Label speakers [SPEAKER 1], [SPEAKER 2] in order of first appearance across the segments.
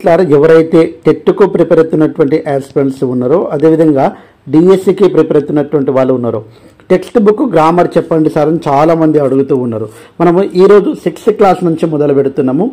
[SPEAKER 1] ఇట్లా ఎవరైతే టెట్కు ప్రిపేర్ అవుతున్నటువంటి ఆస్పిరెంట్స్ ఉన్నారో అదేవిధంగా డిఎస్సికి ప్రిపేర్ అవుతున్నటువంటి వాళ్ళు ఉన్నారో టెక్స్ట్ బుక్ గ్రామర్ చెప్పండి సార్ అని చాలామంది అడుగుతూ ఉన్నారు. మనము ఈరోజు 6th క్లాస్ నుంచి మొదలు పెడుతున్నాము.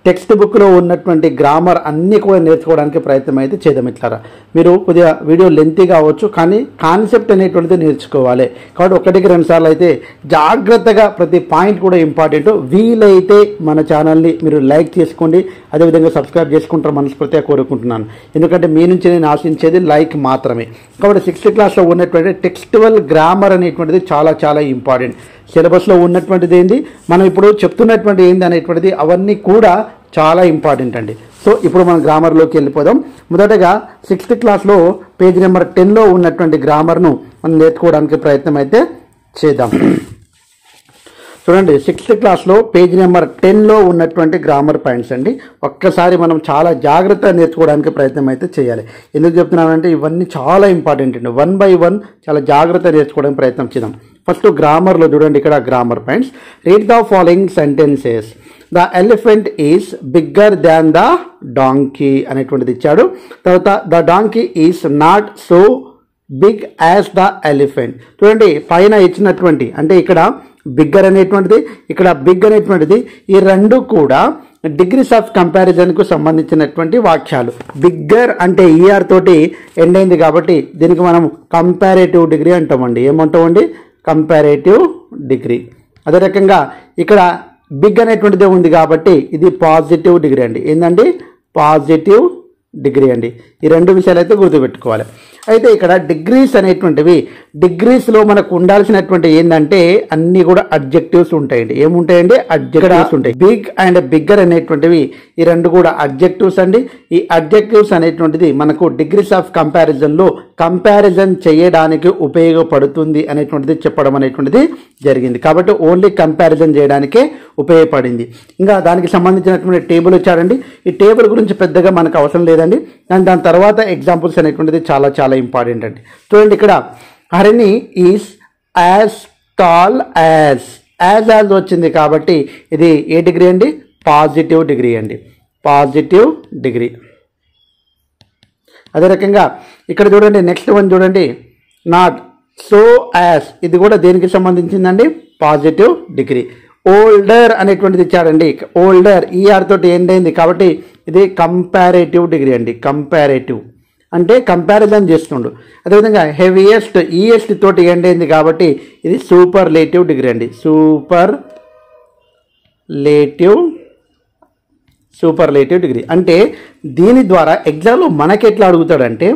[SPEAKER 1] టెక్స్ట్ బుక్లో ఉన్నటువంటి గ్రామర్ అన్నీ కూడా నేర్చుకోవడానికి ప్రయత్నం అయితే చేద్దాం. ఇట్లారా మీరు కొద్దిగా వీడియో లెంతీ కావచ్చు, కానీ కాన్సెప్ట్ అనేటువంటిది నేర్చుకోవాలి. కాబట్టి 1-2 సార్లు అయితే జాగ్రత్తగా ప్రతి పాయింట్ కూడా ఇంపార్టెంట్. వీలైతే మన ఛానల్ని మీరు లైక్ చేసుకోండి, అదేవిధంగా సబ్స్క్రైబ్ చేసుకుంటారు మనస్ఫూర్తిగా కోరుకుంటున్నాను. ఎందుకంటే మీ నుంచి నేను ఆశించేది లైక్ మాత్రమే. కాబట్టి 6th క్లాస్లో ఉన్నటువంటి టెక్స్టువల్ గ్రామర్ అనేటువంటిది చాలా చాలా ఇంపార్టెంట్. సిలబస్లో ఉన్నటువంటిది ఏంటి, మనం ఇప్పుడు చెప్తున్నటువంటి ఏంది అనేటువంటిది అవన్నీ కూడా చాలా ఇంపార్టెంట్ అండి. సో ఇప్పుడు మనం గ్రామర్లోకి వెళ్ళిపోదాం. మొదటగా 6th క్లాస్లో పేజ్ నెంబర్ 10లో ఉన్నటువంటి గ్రామర్ను మనం నేర్చుకోవడానికి ప్రయత్నం అయితే చేద్దాం. చూడండి, 6th క్లాస్లో పేజ్ నెంబర్ 10లో ఉన్నటువంటి గ్రామర్ పాయింట్స్ అండి. ఒక్కసారి మనం చాలా జాగ్రత్తగా నేర్చుకోవడానికి ప్రయత్నం అయితే చేయాలి. ఎందుకు చెప్తున్నానంటే ఇవన్నీ చాలా ఇంపార్టెంట్ అండి. 1 by 1 చాలా జాగ్రత్తగా నేర్చుకోవడానికి ప్రయత్నం చేద్దాం. ఫస్ట్ గ్రామర్లో చూడండి, ఇక్కడ grammar points. Read the following sentences. The elephant is bigger than the donkey అనేటువంటిది ఇచ్చాడు. తర్వాత the donkey is not so big as the elephant. చూడండి, పైన ఇచ్చినటువంటి అంటే ఇక్కడ బిగ్గర్ అనేటువంటిది, ఇక్కడ బిగ్ అనేటువంటిది, ఈ రెండు కూడా డిగ్రీస్ ఆఫ్ కంపారిజన్కు సంబంధించినటువంటి వాక్యాలు. బిగ్గర్ అంటే ఈఆర్ తోటి ఎండ్ అయింది కాబట్టి దీనికి మనం కంపారేటివ్ డిగ్రీ అంటామండి. ఏమంటామండి? Comparative degree. అదే రకంగా ఇక్కడ బిగ్ అనేటువంటిదే ఉంది కాబట్టి ఇది పాజిటివ్ డిగ్రీ అండి. ఏంటండి? పాజిటివ్ డిగ్రీ అండి. ఈ రెండు విషయాలు అయితే గుర్తుపెట్టుకోవాలి. అయితే ఇక్కడ డిగ్రీస్ అనేటువంటివి, డిగ్రీస్లో మనకు ఉండాల్సినటువంటి ఏంటంటే అన్నీ కూడా అడ్జెక్టివ్స్ ఉంటాయండి. ఏముంటాయండి? అడ్జెక్టివ్స్ ఉంటాయి. బిగ్ అండ్ బిగ్గర్ అనేటువంటివి ఈ రెండు కూడా అడ్జెక్టివ్స్ అండి. ఈ అడ్జెక్టివ్స్ అనేటువంటిది మనకు డిగ్రీస్ ఆఫ్ కంపారిజన్లో కంపారిజన్ చేయడానికి ఉపయోగపడుతుంది అనేటువంటిది చెప్పడం అనేటువంటిది జరిగింది. కాబట్టి ఓన్లీ కంపారిజన్ చేయడానికే ఉపయోగపడింది. ఇంకా దానికి సంబంధించినటువంటి టేబుల్ ఇచ్చాడండి. ఈ టేబుల్ గురించి పెద్దగా మనకు అవసరం లేదండి. దాని తర్వాత ఎగ్జాంపుల్స్ అనేటువంటిది చాలా చాలా ఇంపార్టెంట్ అండి. చూడండి, ఇక్కడ Harini is as tall as వచ్చింది కాబట్టి ఇది ఏ డిగ్రీ అండి? పాజిటివ్ డిగ్రీ అండి. Positive degree. అదే రకంగా ఇక్కడ చూడండి, నెక్స్ట్ వన్ చూడండి, నాట్ సో యాజ్, ఇది కూడా దేనికి సంబంధించిందండి? Positive degree. ఓల్డర్ అనేటువంటిది ఇచ్చాడండి. ఓల్డర్ ఈఆర్ తోటి ఎండ్ అయింది కాబట్టి ఇది కంపారేటివ్ డిగ్రీ అండి. కంపారేటివ్ అంటే కంపారిజన్ చేస్తుండు. అదేవిధంగా హెవీయెస్ట్ ఈఎస్ట్ తోటి ఎండ్ అయింది కాబట్టి ఇది సూపర్లేటివ్ డిగ్రీ అండి. Superlative degree. అంటే దీని ద్వారా ఎగ్జామ్లో మనకి ఎట్లా అడుగుతాడంటే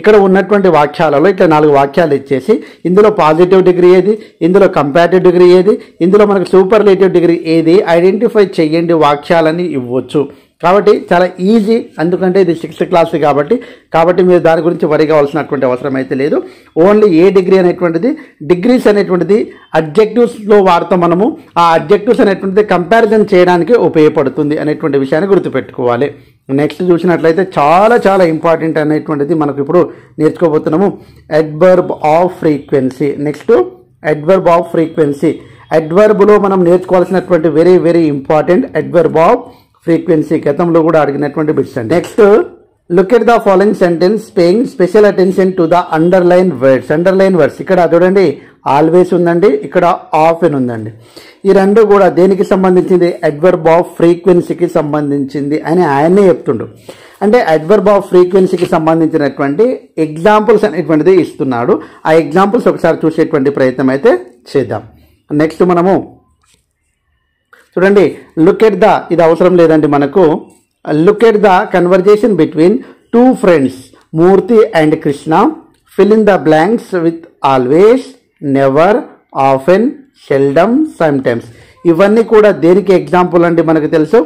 [SPEAKER 1] ఇక్కడ ఉన్నటువంటి వాక్యాలలో ఇట్లా 4 వాక్యాలు ఇచ్చేసి ఇందులో పాజిటివ్ డిగ్రీ ఏది, ఇందులో కంపారిటివ్ డిగ్రీ ఏది, ఇందులో మనకు సూపర్లేటివ్ డిగ్రీ ఏది ఐడెంటిఫై చేయండి వాక్యాలని ఇవ్వచ్చు. కాబట్టి చాలా ఈజీ. ఎందుకంటే ఇది 6th క్లాస్ కాబట్టి మీరు దాని గురించి వరి కావాల్సినటువంటి అవసరం అయితే లేదు. ఓన్లీ ఏ డిగ్రీ అనేటువంటిది, డిగ్రీస్ అనేటువంటిది అడ్జెక్టివ్స్లో వాడతాం మనము. ఆ అడ్జెక్టివ్స్ అనేటువంటిది కంపారిజన్ చేయడానికి ఉపయోగపడుతుంది అనేటువంటి విషయాన్ని గుర్తుపెట్టుకోవాలి. నెక్స్ట్ చూసినట్లయితే చాలా చాలా ఇంపార్టెంట్ అనేటువంటిది మనకు ఇప్పుడు నేర్చుకోబోతున్నాము. Adverb of frequency. Next adverb of frequency. అడ్వర్బ్లో మనం నేర్చుకోవాల్సినటువంటి very very important adverb of frequency. గతంలో కూడా అడిగినటువంటి బిట్స్ అండి. Next look at the following sentence paying special attention to the underline words. Underline words ఇక్కడ చూడండి, ఆల్వేస్ ఉందండి, ఇక్కడ ఆఫెన్ ఉందండి. ఈ రెండు కూడా దేనికి సంబంధించింది? అడ్వర్బ్ ఆఫ్ ఫ్రీక్వెన్సీకి సంబంధించింది అని ఆయనే చెప్తుండు. అంటే అడ్వర్బ్ ఆఫ్ ఫ్రీక్వెన్సీకి సంబంధించినటువంటి ఎగ్జాంపుల్స్ అనేటువంటిది ఇస్తున్నాడు. ఆ ఎగ్జాంపుల్స్ ఒకసారి చూసేటువంటి ప్రయత్నం అయితే చేద్దాం. నెక్స్ట్ మనము చూడండి, లుక్ ఎట్ ద, ఇది అవసరం లేదండి మనకు. Look at the conversation between 2 friends Murthy and Krishna. Fill in the blanks with always, never, often, seldom, sometimes. ఇవన్నీ కూడా దేనికి ఎగ్జాంపుల్ అండి? మనకు తెలుసు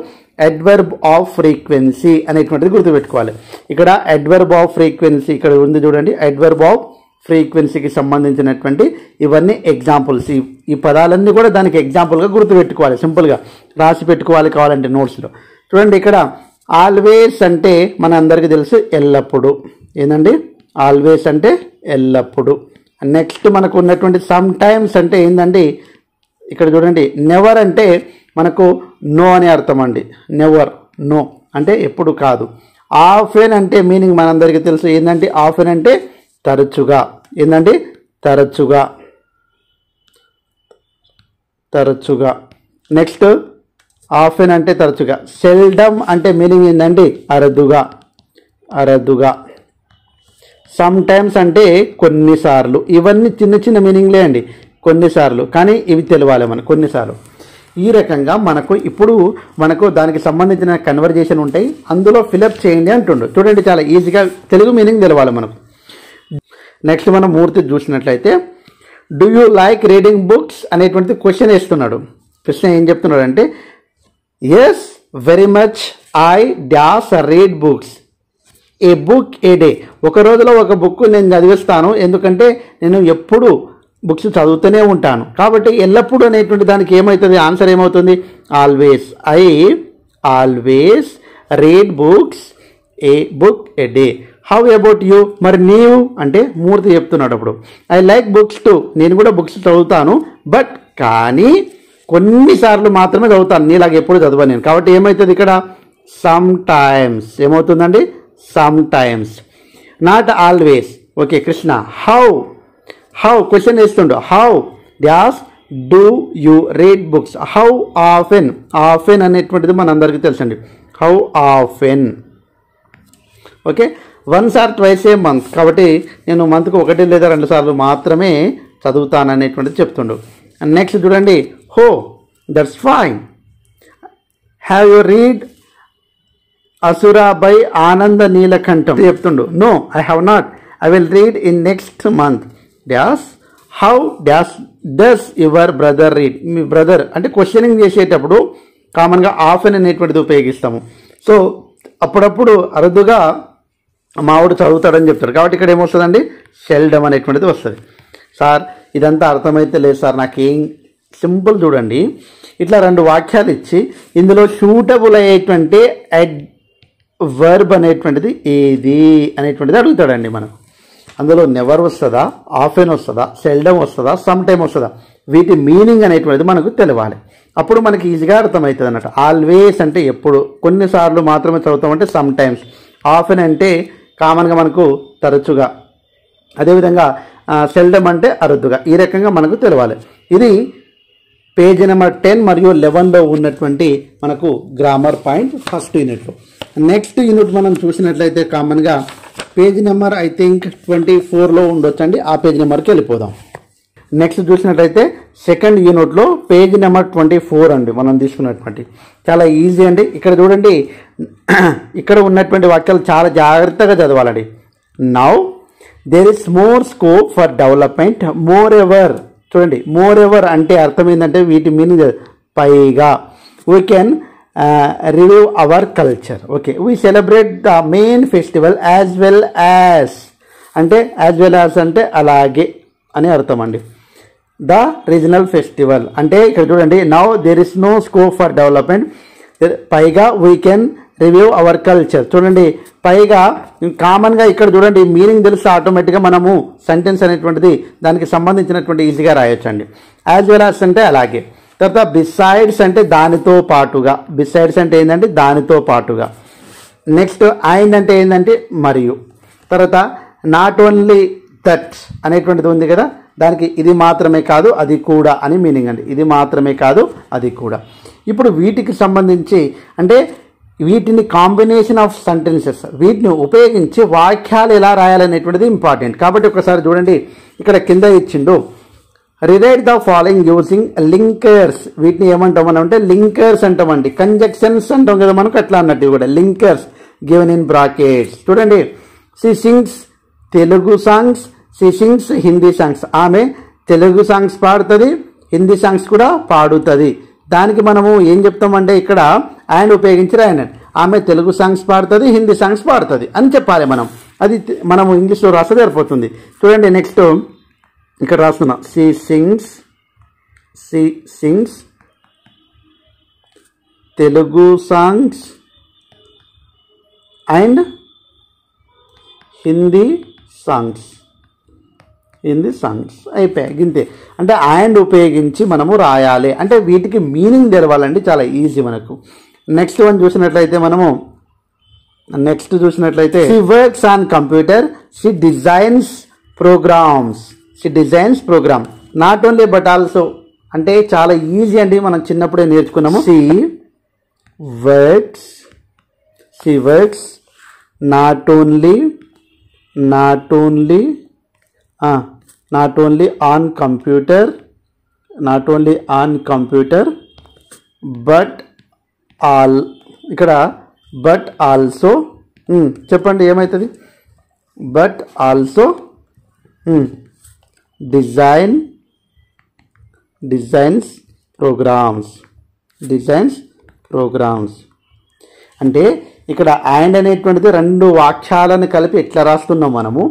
[SPEAKER 1] అడ్వర్బ్ ఆఫ్ ఫ్రీక్వెన్సీ అనేటువంటిది గుర్తుపెట్టుకోవాలి. ఇక్కడ అడ్వర్బ్ ఆఫ్ ఫ్రీక్వెన్సీ ఇక్కడ ఉంది చూడండి. అడ్వర్బ్ ఆఫ్ ఫ్రీక్వెన్సీకి సంబంధించినటువంటి ఇవన్నీ ఎగ్జాంపుల్స్. ఈ పదాలన్నీ కూడా దానికి ఎగ్జాంపుల్గా గుర్తుపెట్టుకోవాలి. సింపుల్గా రాసి పెట్టుకోవాలి కావాలంటే నోట్స్లో. చూడండి, ఇక్కడ ఆల్వేస్ అంటే మన అందరికీ తెలుసు ఎల్లప్పుడు. ఏంటండి? ఆల్వేస్ అంటే ఎల్లప్పుడు. నెక్స్ట్ మనకు ఉన్నటువంటి సమ్ టైమ్స్ అంటే ఏంటండి? ఇక్కడ చూడండి, నెవర్ అంటే మనకు నో అనే అర్థం అండి. నెవర్, నో అంటే ఎప్పుడు కాదు. ఆఫెన్ అంటే మీనింగ్ మనందరికీ తెలుసు ఏంటంటే ఆఫెన్ అంటే తరచుగా, ఏంటంటే తరచుగా, తరచుగా. నెక్స్ట్ ఆఫెన్ అంటే తరచుగా. సెల్డమ్ అంటే మీనింగ్ ఏంటంటే అరుదుగా, అరుదుగా. సమ్ టైమ్స్ అంటే కొన్నిసార్లు. ఇవన్నీ చిన్న చిన్న మీనింగ్లే అండి, కొన్నిసార్లు, కానీ ఇవి తెలియాలి మనకు కొన్నిసార్లు. ఈ రకంగా మనకు దానికి సంబంధించిన కన్వర్జేషన్ ఉంటాయి, అందులో ఫిలప్ చేయండి అంటుండు. చూడండి చాలా ఈజీగా తెలుగు మీనింగ్ తెలవాలి మనకు. నెక్స్ట్ మనం మూర్తి చూసినట్లయితే do you like reading books అనేటువంటిది క్వశ్చన్ వేస్తున్నాడు. క్వశ్చన్ ఏం చెప్తున్నాడు అంటే yes very much I does read books a book a day. ఒక రోజులో ఒక బుక్ నేను చదివిస్తాను, ఎందుకంటే నేను ఎప్పుడు బుక్స్ చదువుతూనే ఉంటాను. కాబట్టి ఎల్లప్పుడూ అనేటువంటి దానికి ఏమవుతుంది, ఆన్సర్ ఏమవుతుంది, always. I always read books a book a day. How about you, మరి నీవు అంటే మూర్తి చెప్తున్నాడు. అప్పుడు ఐ లైక్ బుక్స్ టు, నేను కూడా బుక్స్ చదువుతాను, బట్ కానీ కొన్నిసార్లు మాత్రమే చదువుతాను, నీలాగా ఎప్పుడు చదవను నేను. కాబట్టి ఏమవుతుంది ఇక్కడ సమ్ టైమ్స్, ఏమవుతుందండి some times, not always. Okay Krishna how question వేస్తుండు. How does do you read books, how often. Often అనేటువంటిది మనందరికీ తెలుసండి, how often. Okay once or twice a month, కాబట్టి నేను మంత్కు 1 లేదా 2 సార్లు మాత్రమే చదువుతాను అనేటువంటిది చెప్తుండు. నెక్స్ట్ చూడండి oh that's fine. Have you read Asura by Anand Neelakantan చెప్తుండు. No I have not, I will read in next month. Does how does does your brother read. మీ బ్రదర్ అంటే క్వశ్చనింగ్ చేసేటప్పుడు కామన్గా ఆఫెన్ అనేటువంటిది ఉపయోగిస్తాము. సో అప్పుడప్పుడు అరుదుగా మావుడు చదువుతాడని చెప్తాడు. కాబట్టి ఇక్కడ ఏమొస్తుందండి సెల్డమ్ అనేటువంటిది వస్తుంది. సార్ ఇదంతా అర్థమైతే లేదు సార్, నాకేం సింపుల్ చూడండి, ఇట్లా 2 వాక్యాలు ఇచ్చి ఇందులో సూటబుల్ అయ్యేటువంటి వర్బ్ అనేటువంటిది ఏది అనేటువంటిది అడుగుతాడండి మనకు. అందులో నెవర్ వస్తుందా, ఆఫెన్ వస్తుందా, సెల్డమ్ వస్తుందా, సమ్ టైమ్ వస్తుందా, వీటి మీనింగ్ అనేటువంటిది మనకు తెలియాలి. అప్పుడు మనకి ఈజీగా అర్థమవుతుంది అన్నట్టు. ఆల్వేస్ అంటే ఎప్పుడు, కొన్నిసార్లు మాత్రమే చదువుతామంటే సమ్ టైమ్స్, ఆఫెన్ అంటే కామన్గా మనకు తరచుగా, అదేవిధంగా సెల్డమ్ అంటే అరుదుగా. ఈ రకంగా మనకు తెలియాలి. ఇది పేజ్ నెంబర్ 10 మరియు 11లో ఉన్నటువంటి మనకు గ్రామర్ పాయింట్ ఫస్ట్ యూనిట్లో. నెక్స్ట్ యూనిట్ మనం చూసినట్లయితే కామన్గా పేజ్ నెంబర్ ఐ థింక్ 24లో ఉండొచ్చండి. ఆ పేజ్ నెంబర్కి వెళ్ళిపోదాం. నెక్స్ట్ చూసినట్లయితే సెకండ్ యూనిట్లో పేజ్ నెంబర్ 24 అండి మనం తీసుకున్నటువంటి. చాలా ఈజీ అండి. ఇక్కడ చూడండి, ఇక్కడ ఉన్నటువంటి వాక్యాలు చాలా జాగ్రత్తగా చదవాలండి. Now there is more scope for development more ever. చూడండి మోర్ ఎవర్ అంటే అర్థం ఏంటంటే వీటి మీనింగ్ పైగా. We can review our culture. Okay we celebrate the main festival as well as అంటే యాజ్ వెల్ యాజ్ అంటే అలాగే అని అర్థం అండి. ద రీజనల్ ఫెస్టివల్ అంటే ఇక్కడ చూడండి now there is no scope for development, పైగా we can review our culture. చూడండి పైగా కామన్గా ఇక్కడ చూడండి మీనింగ్ తెలిస్తే ఆటోమేటిక్గా మనము సెంటెన్స్ అనేటువంటిది దానికి సంబంధించినటువంటి ఈజీగా రాయొచ్చండి. యాజ్ వెల్ యాజ్ అంటే అలాగే. తర్వాత బిసైడ్స్ అంటే దానితో పాటుగా, బిసైడ్స్ అంటే ఏంటంటే దానితో పాటుగా. నెక్స్ట్ అండ్ అంటే ఏంటంటే మరియు. తర్వాత నాట్ ఓన్లీ దట్ అనేటువంటిది ఉంది కదా, దానికి ఇది మాత్రమే కాదు అది కూడా అని మీనింగ్ అండి. ఇది మాత్రమే కాదు అది కూడా. ఇప్పుడు వీటికి సంబంధించి అంటే వీటిని కాంబినేషన్ ఆఫ్ సెంటెన్సెస్, వీటిని ఉపయోగించి వాక్యాలు ఎలా రాయాలనేటువంటిది ఇంపార్టెంట్. కాబట్టి ఒకసారి చూడండి ఇక్కడ కింద ఇచ్చిండు, రిరైట్ ద ఫాలోయింగ్ యూజింగ్ లింకర్స్. వీటిని ఏమంటాం మనం అంటే లింకర్స్ అంటామండి. కంజంక్షన్స్ అంటాం కదా మనకు, అట్లా అన్నట్టు కూడా లింకర్స్ గివెన్ ఇన్ బ్రాకెట్స్. చూడండి she sings Telugu songs, she sings Hindi songs. ఆమె తెలుగు సాంగ్స్ పాడుతుంది, హిందీ సాంగ్స్ కూడా పాడుతుంది. దానికి మనము ఏం చెప్తామంటే ఇక్కడ అండ్ ఉపయోగించి రాయండి. ఆమె తెలుగు సాంగ్స్ పాడుతుంది, హిందీ సాంగ్స్ పాడుతుంది అని చెప్పాలి మనం. అది మనము ఇంగ్లీష్లో రాస్తే సరిపోతుంది. చూడండి నెక్స్ట్ ఇక్కడ రాస్తున్నాం, she sings Telugu songs and Hindi songs అయిపోయాయి గింతే. అంటే అండ్ ఉపయోగించి మనము రాయాలి. అంటే వీటికి మీనింగ్ తెలవాలండి, చాలా ఈజీ మనకు. నెక్స్ట్ వన్ చూసినట్లయితే మనము నెక్స్ట్ చూసినట్లయితే she works on computer, she designs programs. Not only but also అంటే చాలా ఈజీ అండి, మనం చిన్నప్పుడే నేర్చుకున్నాము. She works not only on computer but also చెప్పండి ఏమవుతుంది, బట్ ఆల్సో డిజైన్స్ ప్రోగ్రామ్స్. అంటే ఇక్కడ అండ్ అనేటువంటిది రెండు వాక్యాలను కలిపి ఎట్లా రాస్తున్నాం మనము,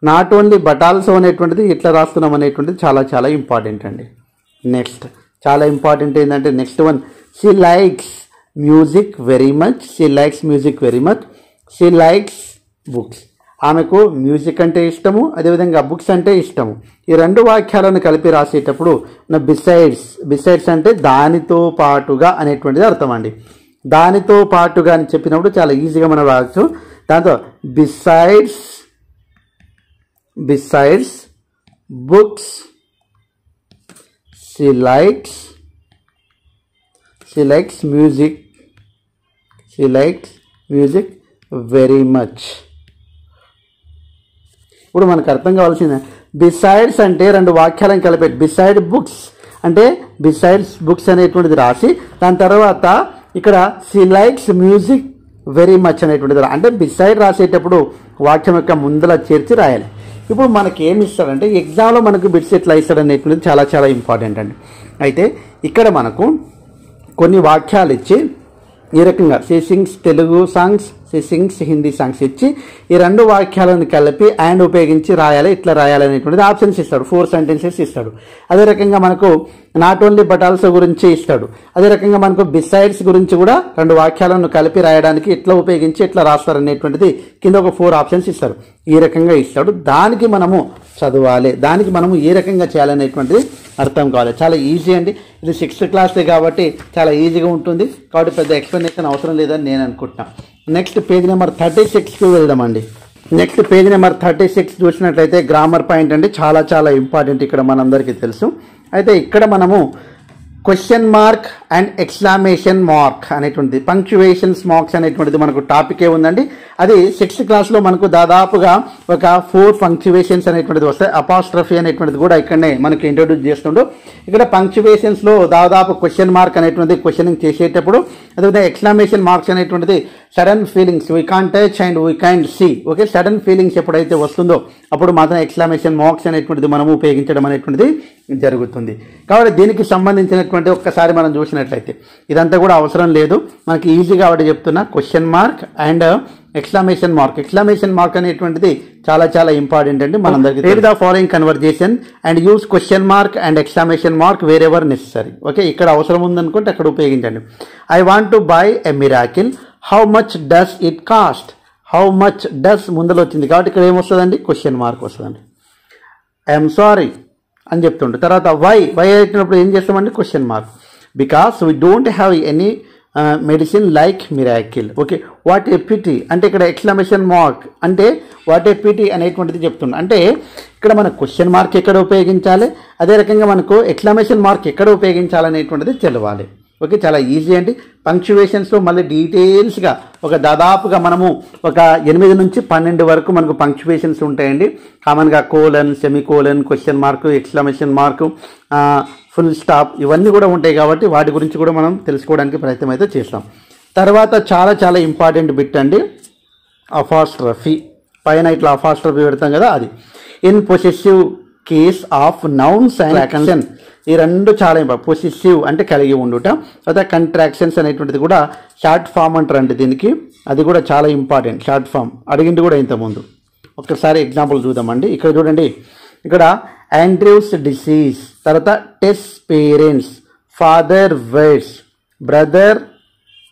[SPEAKER 1] నాట్ ఓన్లీ బట్ ఆల్సో అనేటువంటిది ఎట్లా రాస్తున్నాం అనేటువంటిది చాలా చాలా ఇంపార్టెంట్ అండి. నెక్స్ట్ చాలా ఇంపార్టెంట్ ఏంటంటే next one, she likes music very much. She likes books. ఆమెకు మ్యూజిక్ అంటే ఇష్టము, అదేవిధంగా బుక్స్ అంటే ఇష్టము. ఈ రెండు వాక్యాలను కలిపి రాసేటప్పుడు బిసైడ్స్ అంటే దానితో పాటుగా అనేటువంటిది అర్థం అండి. దానితో పాటుగా అని చెప్పినప్పుడు చాలా ఈజీగా మనం రావచ్చు. దాంతో besides books she likes music very much. ఇప్పుడు మనకు అర్థం కావాల్సింది బిసైడ్స్ అంటే రెండు వాక్యాలను కలిపేది. బిసైడ్ బుక్స్ అంటే బిసైడ్స్ బుక్స్ అనేటువంటిది రాసి దాని తర్వాత ఇక్కడ she likes music very much అనేటువంటిది అంటే బిసైడ్ రాసేటప్పుడు వాక్యం యొక్క ముందల చేర్చి రాయాలి. ఇప్పుడు మనకి ఏమి ఇస్తాడంటే ఎగ్జామ్లో మనకు బిట్స్ ఎట్లా ఇస్తాడు అనేటువంటిది చాలా చాలా ఇంపార్టెంట్ అండి. అయితే ఇక్కడ మనకు కొన్ని వాక్యాలు ఇచ్చి ఈ రకంగా she sings Telugu songs, she sings Hindi songs ఇచ్చి ఈ రెండు వాక్యాలను కలిపి అండ్ ఉపయోగించి రాయాలి, ఇట్లా రాయాలి అనేటువంటిది ఆప్షన్స్ ఇస్తాడు. 4 సెంటెన్సెస్ ఇస్తాడు. అదే రకంగా మనకు నాట్ ఓన్లీ బట్ ఆల్సో గురించి ఇస్తాడు. అదే రకంగా మనకు బిసైడ్స్ గురించి కూడా రెండు వాక్యాలను కలిపి రాయడానికి ఎట్లా ఉపయోగించి ఎట్లా రాస్తారు అనేటువంటిది కింద ఒక 4 ఆప్షన్స్ ఇస్తాడు. ఈ రకంగా ఇస్తాడు. దానికి మనము చదవాలి, దానికి మనము ఏ రకంగా చేయాలనేటువంటిది అర్థం కావాలి. చాలా ఈజీ అండి. ఇది 6th క్లాసే కాబట్టి చాలా ఈజీగా ఉంటుంది. కాబట్టి పెద్ద ఎక్స్ప్లెనేషన్ అవసరం లేదని నేను అనుకుంటున్నాను. నెక్స్ట్ పేజ్ నెంబర్ 36కి వెళ్దామండి. నెక్స్ట్ పేజ్ నెంబర్ 36 చూసినట్లయితే గ్రామర్ పాయింట్ అండి, చాలా చాలా ఇంపార్టెంట్ ఇక్కడ మనందరికీ తెలుసు. అయితే ఇక్కడ మనము question mark and exclamation mark అనేటువంటిది, పంక్చువేషన్స్ మార్క్స్ అనేటువంటిది మనకు టాపికే ఉందండి. అది 6th క్లాస్లో మనకు దాదాపుగా ఒక 4 పంక్చువేషన్స్ అనేటువంటిది వస్తాయి. అపాస్ట్రఫీ అనేటువంటిది కూడా ఇక్కడనే మనకి ఇంట్రొడ్యూస్ చేస్తుండో. ఇక్కడ పంక్చువేషన్స్లో దాదాపు క్వశ్చన్ మార్క్ అనేటువంటిది క్వశ్చనింగ్ చేసేటప్పుడు, అదేవిధంగా ఎక్స్క్లమేషన్ మార్క్స్ అనేటువంటిది sudden feelings, we can't touch and we can't see. Okay, sudden feelings ఎప్పుడైతే వస్తుందో అప్పుడు మాత్రం ఎక్స్క్లమేషన్ మార్క్స్ అనేటువంటిది మనము ఉపయోగించడం అనేటువంటిది జరుగుతుంది. కాబట్టి దీనికి సంబంధించినటువంటి ఒక్కసారి మనం చూసినట్లయితే ఇదంతా కూడా అవసరం లేదు, మనకి ఈజీగా కాబట్టి చెప్తున్నా. Question mark and exclamation mark అనేటువంటిది చాలా చాలా ఇంపార్టెంట్ అండి మనందరికీ. Read the following conversation and use question mark and exclamation mark wear ever necessary. Okay, ఇక్కడ అవసరం ఉందనుకుంటే అక్కడ ఉపయోగించండి. I want to buy a miracle, how much does it cost. How much does ముందర వచ్చింది కాబట్టి ఇక్కడ ఏమొస్తుందండి, క్వశ్చన్ మార్క్ వస్తుందండి. I'm sorry అని చెప్తుండే. తర్వాత వై అయినప్పుడు ఏం చేస్తామండి, question mark. Because we don't have any medicine like miracle. Okay, what a pity అంటే ఇక్కడ ఎక్స్క్లమేషన్ మార్క్ అంటే వాట్ ఏ పిటీ అనేటువంటిది చెప్తుండే. అంటే ఇక్కడ మన క్వశ్చన్ మార్క్ ఎక్కడ ఉపయోగించాలి, అదే రకంగా మనకు ఎక్స్క్లమేషన్ మార్క్ ఎక్కడ ఉపయోగించాలనేటువంటిది తెలవాలి. ఓకే, చాలా ఈజీ అండి. పంక్చువేషన్స్లో మళ్ళీ డీటెయిల్స్గా ఒక దాదాపుగా మనము ఒక 8 నుంచి 12 వరకు మనకు పంక్చువేషన్స్ ఉంటాయండి. కామన్గా colon, semicolon, question mark, exclamation mark, full stop ఇవన్నీ కూడా ఉంటాయి. కాబట్టి వాటి గురించి కూడా మనం తెలుసుకోవడానికి ప్రయత్నం అయితే చేస్తాం. తర్వాత చాలా చాలా ఇంపార్టెంట్ బిట్ అండి, అపాస్ట్రఫీ. పైన ఇట్లా అపాస్ట్రఫీ పెడతాం కదా, అది in possessive case of nouns and action. ఈ రెండు చాలా ఇంపార్టెంట్. పొసెసివ్ అంటే కలిగి ఉండుట, తర్వాత కంట్రాక్షన్స్ అనేటువంటిది కూడా షార్ట్ ఫామ్ అంటారండి దీనికి, అది కూడా చాలా ఇంపార్టెంట్. షార్ట్ ఫామ్ అడిగింది కూడా ఇంతకుముందు. ఒకసారి ఎగ్జాంపుల్ చూద్దామండి. ఇక్కడ చూడండి, ఇక్కడ ఆండ్రూస్ డిసీజ్, తర్వాత టెస్ parents, father words, brother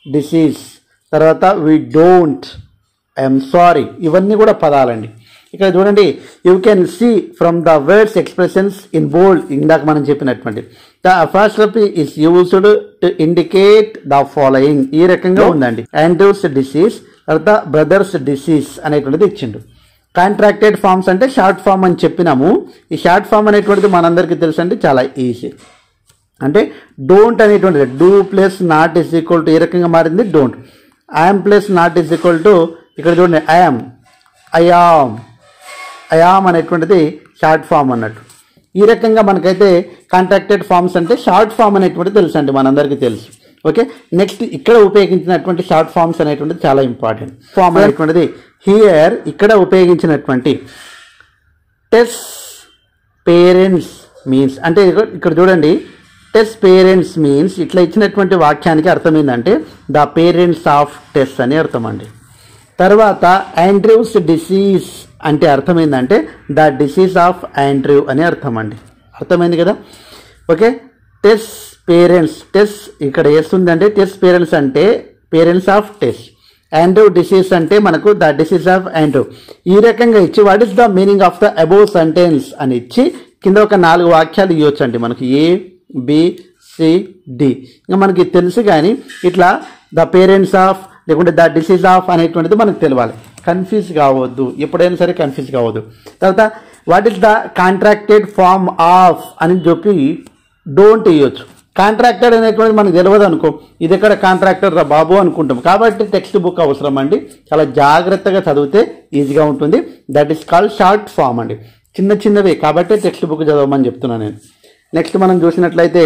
[SPEAKER 1] disease, తర్వాత వి డోంట్, ఐఎమ్ సారీ, ఇవన్నీ కూడా పదాలండి. ఇక్కడ చూడండి, you can see from the words expressions in bold. ఇందాక మనం చెప్పినటువంటి the apostrophe is used to indicate the following. ఈ రకంగా ఉందండి. ఆండ్రూస్ డిసీజ్, తర్వాత బ్రదర్స్ డిసీజ్ అనేటువంటిది ఇచ్చిండు. కాంట్రాక్టెడ్ ఫామ్స్ అంటే షార్ట్ ఫామ్ అని చెప్పినాము. ఈ షార్ట్ ఫామ్ అనేటువంటిది మనందరికీ తెలుసు అండి, చాలా ఈజీ. అంటే డోంట్ అనేటువంటిది do plus not is equal to ఏ రకంగా మారింది, don't. I'm plus not is equal to ఇక్కడ చూడండి ఐఆమ్ అనేటువంటిది షార్ట్ ఫామ్ అన్నట్టు. ఈ రకంగా మనకైతే కాంట్రాక్టెడ్ ఫామ్స్ అంటే షార్ట్ ఫామ్ అనేటువంటిది తెలుసు అండి, మనందరికీ తెలుసు. ఓకే, నెక్స్ట్ ఇక్కడ ఉపయోగించినటువంటి షార్ట్ ఫామ్స్ అనేటువంటిది చాలా ఇంపార్టెంట్. ఫామ్ అనేటువంటిది హియర్ ఇక్కడ ఉపయోగించినటువంటి టెస్ పేరెంట్స్ మీన్స్ అంటే ఇక్కడ చూడండి, టెస్ పేరెంట్స్ మీన్స్ ఇట్లా ఇచ్చినటువంటి వాక్యానికి అర్థం ఏంటంటే ద పేరెంట్స్ ఆఫ్ టెస్ అని అర్థం అండి. తర్వాత ఆండ్రూస్ డిసీజ్ అంటే అర్థం ఏంటంటే ద డిసీజ్ ఆఫ్ ఆండ్రూ అని అర్థం అండి. అర్థమైంది కదా. ఓకే, టెస్ పేరెంట్స్, టెస్ ఇక్కడ వేస్తుందంటే టెస్ పేరెంట్స్ అంటే పేరెంట్స్ ఆఫ్ టెస్. ఆండ్రూ డిసీజ్ అంటే మనకు ద డిసీజ్ ఆఫ్ ఆండ్రూ. ఈ రకంగా ఇచ్చి what is the meaning of the above sentence అని ఇచ్చి కింద ఒక 4 వాక్యాలు ఇవ్వచ్చు అండి మనకి, ఏ బి సి డి. ఇంకా మనకి తెలుసు కానీ ఇట్లా ద పేరెంట్స్ ఆఫ్ లేకుంటే ద డిసీజ్ ఆఫ్ అనేటువంటిది మనకు తెలియాలి. కన్ఫ్యూజ్ కావద్దు, ఎప్పుడైనా సరే కన్ఫ్యూజ్ కావద్దు. తర్వాత what is the contracted form of అని చెప్పి డోంట్ ఇవ్వచ్చు. కాంట్రాక్టెడ్ అనేటువంటిది మనకు తెలియదు అనుకో, ఇది ఎక్కడ కాంట్రాక్టర్ రా బాబు అనుకుంటాం. కాబట్టి టెక్స్ట్ బుక్ అవసరం అండి, చాలా జాగ్రత్తగా చదివితే ఈజీగా ఉంటుంది. That is called short form అండి. చిన్న చిన్నవి కాబట్టి టెక్స్ట్ బుక్ చదవమని చెప్తున్నాను నేను. నెక్స్ట్ మనం చూసినట్లయితే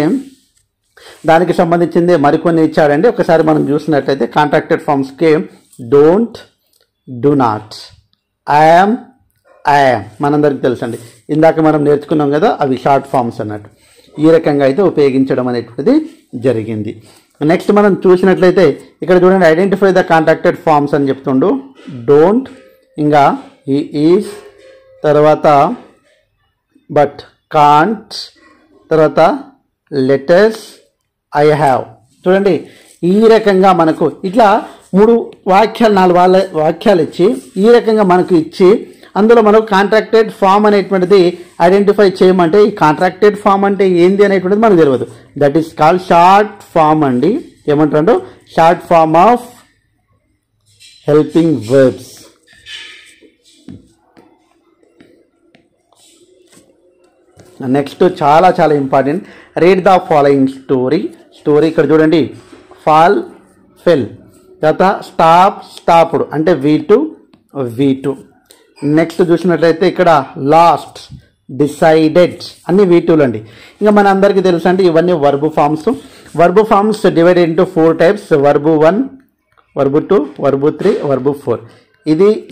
[SPEAKER 1] దానికి సంబంధించింది మరికొన్ని ఇచ్చాడండి. ఒకసారి మనం చూసినట్లయితే కాంట్రాక్టెడ్ ఫామ్స్కి డోంట్, డు నాట్, ఐఎమ్ మనందరికి తెలుసు అండి, ఇందాక మనం నేర్చుకున్నాం కదా, అవి షార్ట్ ఫామ్స్ అన్నట్టు. ఈ రకంగా అయితే ఉపయోగించడం అనేటువంటిది జరిగింది. నెక్స్ట్ మనం చూసినట్లయితే ఇక్కడ చూడండి, ఐడెంటిఫై ద కాంట్రాక్టెడ్ ఫామ్స్ అని చెప్తుండు. డోంట్, ఇంకా హీ ఈజ్, తర్వాత బట్, కాంట్, తర్వాత లెటర్స్, ఐ హ్యావ్. చూడండి ఈ రకంగా మనకు ఇట్లా 3 వాక్యాలు 4 వాక్యాలు ఇచ్చి ఈ రకంగా మనకు ఇచ్చి అందులో మనకు కాంట్రాక్టెడ్ ఫామ్ అనేటువంటిది ఐడెంటిఫై చేయమంటే ఈ కాంట్రాక్టెడ్ ఫామ్ అంటే ఏంది అనేటువంటిది మనకు తెలియదు. That is called short form అండి. ఏమంటారు, short form of helping verbs. Next చాలా చాలా important, read the following story. ఇక్కడ చూడండి, ఫాల్, ఫెల్, తర్వాత స్టాప్, స్టాప్డ్ అంటే V2. నెక్స్ట్ చూసినట్లయితే ఇక్కడ లాస్ట్, డిసైడెడ్ అన్ని V2లు అండి. ఇంకా మన అందరికీ తెలుసు అండి ఇవన్నీ verb forms. Verb forms divided into 4 types, verb 1, verb 2, verb 3, verb 4.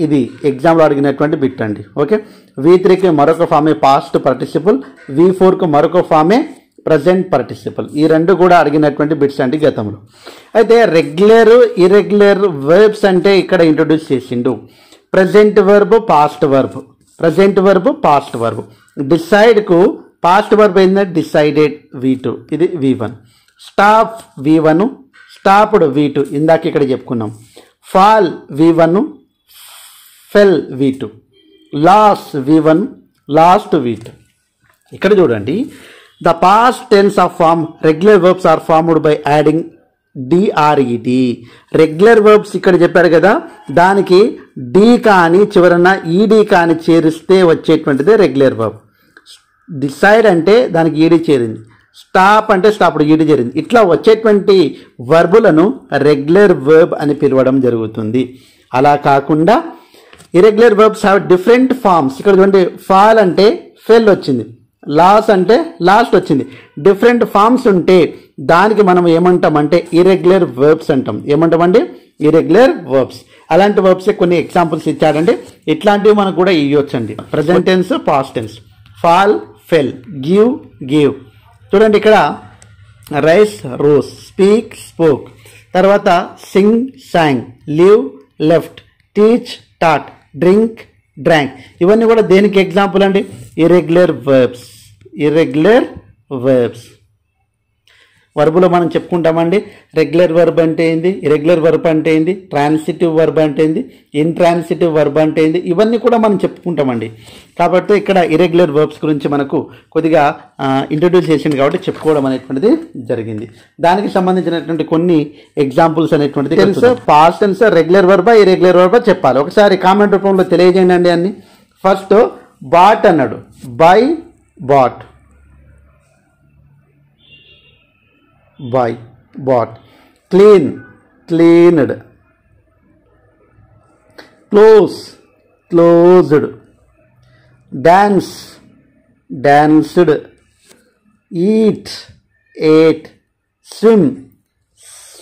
[SPEAKER 1] ఇది ఎగ్జామ్లో అడిగినటువంటి బిట్ అండి. ఓకే, V3కి మరొక ఫామే పాస్ట్ పార్టిసిపుల్, V4కు మరొక ఫామే ప్రజెంట్ పార్టిసిపుల్. ఈ 2 కూడా అడిగినటువంటి బిట్స్ అండి గతంలో. అయితే రెగ్యులర్, ఇర్రెగ్యులర్ వర్బ్స్ అంటే ఇక్కడ ఇంట్రొడ్యూస్ చేసిండు. Present verb, past verb, present verb, past verb. డిసైడ్కు పాస్ట్ వర్బ్ ఏంటంటే డిసైడెడ్, V2, ఇది V1. Stop V1, stopped V2, ఇందాక ఇక్కడ చెప్పుకున్నాం. Fall V1, fell V2, lose V1, lost V2. ఇక్కడ చూడండి, the past tense of form regular verbs are formed by adding DRED. Regular verbs ఇక్కడ చెప్పారు కదా, దానికి డి కానీ చివరన ఈడి కానీ చేరిస్తే వచ్చేటువంటిదే రెగ్యులర్ వర్బ్. డిసైడ్ అంటే దానికి ఈడి చేరింది, స్టాప్ అంటే స్టాప్డ్ ఈడి చేరింది. ఇట్లా వచ్చేటువంటి వర్బులను రెగ్యులర్ వర్బ్ అని పిలవడం జరుగుతుంది. అలా కాకుండా irregular verbs have different forms. ఇక్కడ చూడండి, ఫాల్ అంటే ఫెల్ వచ్చింది, లాస్ అంటే లాస్ట్ వచ్చింది. డిఫరెంట్ ఫార్మ్స్ ఉంటే దానికి మనం ఏమంటామంటే ఇర్రెగ్యులర్ వర్బ్స్ అంటాం. ఏమంటామండి, ఇర్రెగ్యులర్ వర్బ్స్. అలాంటి వర్బ్స్ కొన్ని ఎగ్జాంపుల్స్ ఇచ్చాడండి. ఇట్లాంటివి మనకు కూడా ఇవ్వచ్చండి. Present tense, past tense. Fall, fell, give, give. చూడండి ఇక్కడ రైస్, రోస్, స్పీక్, స్పోక్, తర్వాత sing, sang, live, left, teach, taught, drink, drank. ఇవన్నీ కూడా దేనికి ఎగ్జాంపుల్ అండి, ఇర్రెగ్యులర్ వర్బ్స్. Irregular verbs. వర్బులో మనం చెప్పుకుంటామండి రెగ్యులర్ వర్బ్ అంటే ఏంది, ఇరెగ్యులర్ వర్బ్ అంటే ఏంది, ట్రాన్సిటివ్ వర్బ్ అంటే ఏంది, ఇంట్రాన్సిటివ్ వర్బ్ అంటే ఏంది, ఇవన్నీ కూడా మనం చెప్పుకుంటామండి. కాబట్టి ఇక్కడ ఇరెగ్యులర్ వర్బ్స్ గురించి మనకు కొద్దిగా ఇంట్రడ్యూస్ చేసింది కాబట్టి చెప్పుకోవడం అనేటువంటిది జరిగింది. దానికి సంబంధించినటువంటి కొన్ని ఎగ్జాంపుల్స్ అనేటువంటిది తెలుసు. పాస్ట్ టెన్స్ రెగ్యులర్ వర్బా ఇరెగ్యులర్ వర్బా చెప్పాలి. ఒకసారి కామెంట్ రూపంలో తెలియజేయండి అండి అన్ని. ఫస్ట్ బాట్ అన్నాడు, buy bought, buy bought. Clean cleaned, close closed, dance danced, eat ate, swim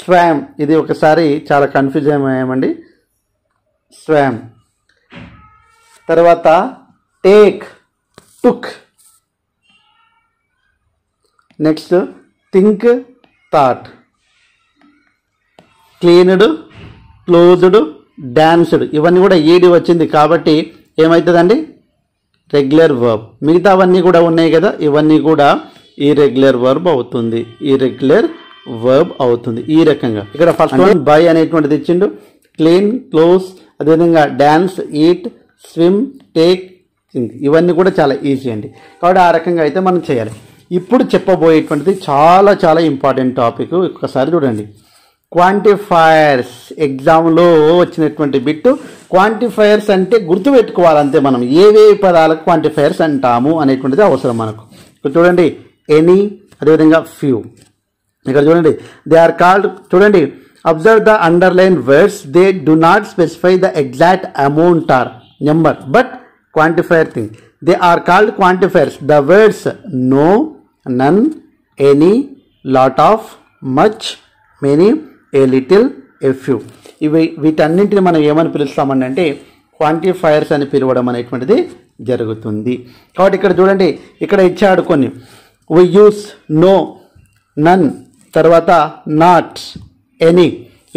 [SPEAKER 1] swam. ఇది ఒకసారి చాలా కన్ఫ్యూజ్ అయ్యామండి, స్వామ్. తర్వాత take took. Next think thought. Cleaned closed danced ఇవన్నీ కూడా ఈడి వచ్చింది కాబట్టి ఏమవుతుందండి రెగ్యులర్ వర్బ్. మిగతావన్నీ కూడా ఉన్నాయి కదా, ఇవన్నీ కూడా ఇర్రెగ్యులర్ వర్బ్ అవుతుంది, ఇర్రెగ్యులర్ వర్బ్ అవుతుంది. ఈ రకంగా ఇక్కడ ఫస్ట్ వన్ బై అనేటువంటిది ఇచ్చిండు, క్లీన్ క్లోజ్, అదేవిధంగా dance eat swim take think, ఇవన్నీ కూడా చాలా ఈజీ అండి. కాబట్టి ఆ రకంగా అయితే మనం చేయాలి. ఇప్పుడు చెప్పబోయేటువంటిది చాలా చాలా ఇంపార్టెంట్ టాపిక్. ఒక్కసారి చూడండి, క్వాంటిఫైయర్స్. ఎగ్జామ్లో వచ్చినటువంటి బిట్టు. క్వాంటిఫైయర్స్ అంటే గుర్తుపెట్టుకోవాలంతే, మనం ఏవేవి పదాలకు క్వాంటిఫైయర్స్ అంటాము అనేటువంటిది అవసరం మనకు. ఇక్కడ చూడండి ఎనీ, అదేవిధంగా ఫ్యూ. ఇక్కడ చూడండి దే ఆర్ కాల్డ్, చూడండి observe the underline words, they do not specify the exact amount are number but quantifier thing. They are called quantifiers. The words no, none, any, lot of, much, many, a little, a few. వీటన్నింటిని మనం ఏమని పిలుస్తామని అంటే quantifiers అని పిలవడం అనేటువంటిది జరుగుతుంది. కాబట్టి ఇక్కడ చూడండి, ఇక్కడ ఇచ్చాడు కొన్ని. we use no, none, తర్వాత not, any,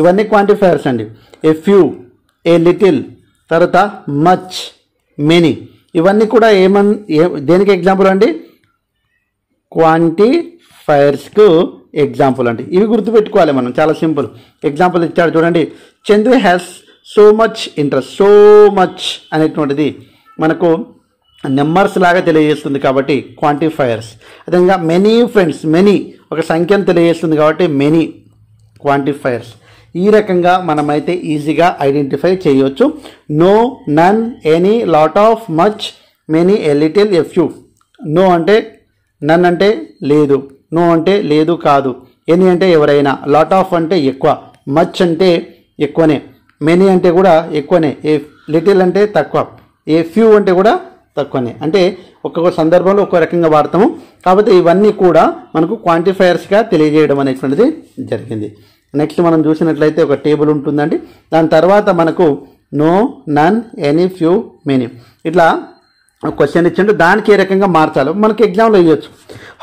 [SPEAKER 1] ఇవన్నీ క్వాంటిఫైయర్స్ అండి. a few, a little, తర్వాత much, మెనీ, ఇవన్నీ కూడా దేనికి ఎగ్జాంపుల్ అండి, క్వాంటిఫైయర్స్కు ఎగ్జాంపుల్ అండి. ఇవి గుర్తుపెట్టుకోవాలి మనం, చాలా సింపుల్. ఎగ్జాంపుల్ ఇచ్చాడు చూడండి, Chandu has so much interest. So much అనేటువంటిది మనకు నెంబర్స్ లాగా తెలియజేస్తుంది కాబట్టి క్వాంటిఫైయర్స్. అదేవిధంగా మెనీ ఫ్రెండ్స్, మెనీ ఒక సంఖ్యను తెలియజేస్తుంది కాబట్టి మెనీ క్వాంటిఫైయర్స్. ఈ రకంగా మనమైతే ఈజీగా ఐడెంటిఫై చేయవచ్చు. No, none, any, lot of, much, many, a little, a few. No అంటే నన్ అంటే లేదు, నో అంటే లేదు కాదు, ఎనీ అంటే ఎవరైనా, లాట్ ఆఫ్ అంటే ఎక్కువ, మచ్ అంటే ఎక్కువనే, మెనీ అంటే కూడా ఎక్కువనే, ఏ లిటిల్ అంటే తక్కువ, ఏ ఫ్యూ అంటే కూడా తక్కువనే. అంటే ఒక్కొక్క సందర్భంలో ఒక్కో రకంగా వాడతాము. కాబట్టి ఇవన్నీ కూడా మనకు క్వాంటిఫైయర్స్గా తెలియజేయడం అనేటువంటిది జరిగింది. నెక్స్ట్ మనం చూసినట్లయితే ఒక టేబుల్ ఉంటుందండి. దాని తర్వాత మనకు no, none, any, few, many ఇట్లా క్వశ్చన్ ఇచ్చిండు. దానికి ఏ రకంగా మార్చాలో మనకి ఎగ్జామ్లో ఇవ్వచ్చు.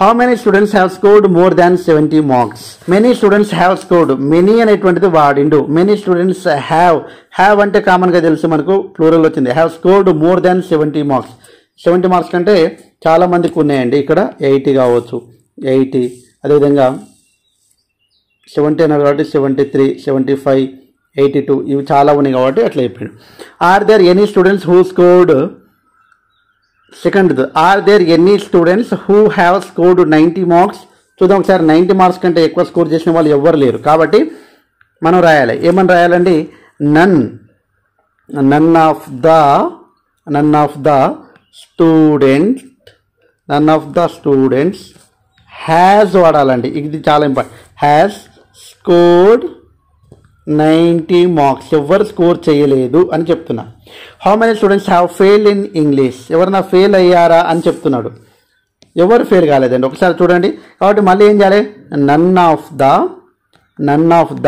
[SPEAKER 1] How many students have scored more than 70 marks. Many students have scored, many అనేటువంటిది వాడిండు. మెనీ స్టూడెంట్స్ హ్యావ్ అంటే కామన్గా తెలుసు మనకు, ప్లూరల్ వచ్చింది. Have scored more than 70 marks. 70 marks కంటే చాలా మందికి ఉన్నాయండి. ఇక్కడ 80 కావచ్చు, 80, అదేవిధంగా 70 అన్నారు కాబట్టి 73, 75, 82 ఇవి చాలా ఉన్నాయి కాబట్టి అట్లా చెప్పాడు. Are there any students who scored, second are there any students who have scored 90 marks. చూద్దాం ఒకసారి, 90 మార్క్స్ కంటే ఎక్కువ స్కోర్ చేసిన వాళ్ళు ఎవ్వరు లేరు కాబట్టి మనం రాయాలి. ఏమని రాయాలండి, none, none of the students has వాడాలండి. ఇది చాలా ఇంపార్టెంట్. హ్యాస్ స్కోర్డ్ 90 మార్క్స్, ఎవరు స్కోర్ చేయలేదు అని చెప్తున్నా. How many students have failed in English, ఎవరైనా ఫెయిల్ అయ్యారా అని చెప్తున్నాడు. ఎవరు ఫెయిల్ కాలేదండి, ఒకసారి చూడండి. కాబట్టి మళ్ళీ ఏం చేయాలి, none of the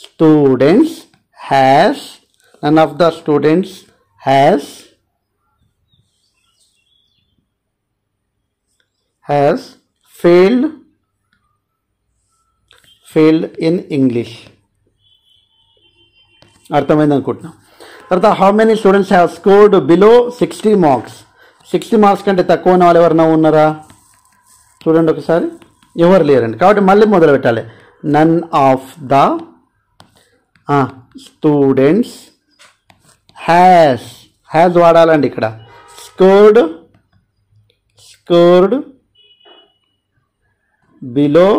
[SPEAKER 1] students has failed in English. అర్థమైంది అనుకుంటున్నాం. తర్వాత how many students have scored below 60 marks. 60 marks కంటే తక్కువ ఉన్న వాళ్ళు ఎవరైనా ఉన్నారా చూడండి ఒకసారి. ఎవరు లేరండి. కాబట్టి మళ్ళీ మొదలు పెట్టాలి. None of the students has వాడాలండి ఇక్కడ. Scored below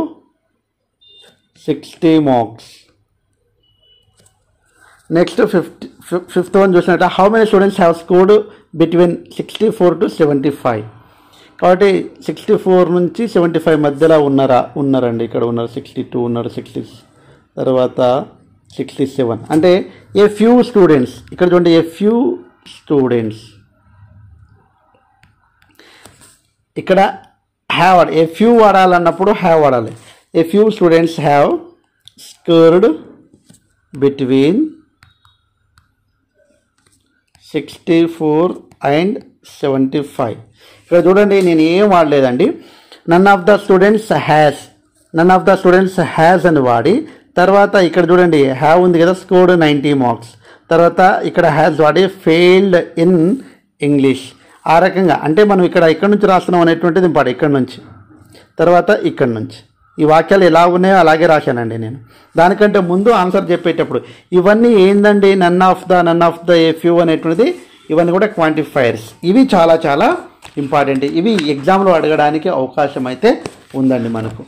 [SPEAKER 1] 60 marks. Next fifth one చూసినట్టు how many students have scored between 64 to 75. కాబట్టి 64 నుంచి 75 మధ్యలో ఉన్నారండి. ఇక్కడ ఉన్నారు 62 ఉన్నారు, 60 తర్వాత 67. అంటే ఏ ఫ్యూ స్టూడెంట్స్. ఇక్కడ చూడండి ఏ ఫ్యూ స్టూడెంట్స్. ఇక్కడ హ్యావ్ ఏ ఫ్యూ వాడాలన్నప్పుడు హ్యావ్ వాడాలి. A few students have scored between 64 and 75. ఇక్కడ చూడండి నేను ఏం వాడలేదండి. None of the students has అని వాడి తర్వాత ఇక్కడ చూడండి హ్యావ్ ఉంది కదా, స్కోర్డ్ 90 మార్క్స్. తర్వాత ఇక్కడ హ్యాస్ వాడి ఫెయిల్డ్ ఇన్ ఇంగ్లీష్. ఆ రకంగా అంటే మనం ఇక్కడ నుంచి రాస్తున్నాం అనేటువంటిది ఇంపార్టెంట్. ఇక్కడ నుంచి తర్వాత ఇక్కడ నుంచి ఈ వాక్యాలు ఎలా ఉన్నాయో అలాగే రాశానండి నేను. దానికంటే ముందు ఆన్సర్ చెప్పేటప్పుడు ఇవన్నీ ఏందండి, none of the a few అనేటువంటిది ఇవన్నీ కూడా క్వాంటిఫైయర్స్. ఇవి చాలా చాలా ఇంపార్టెంట్. ఇవి ఎగ్జామ్లో అడగడానికి అవకాశం అయితే ఉందండి మనకు.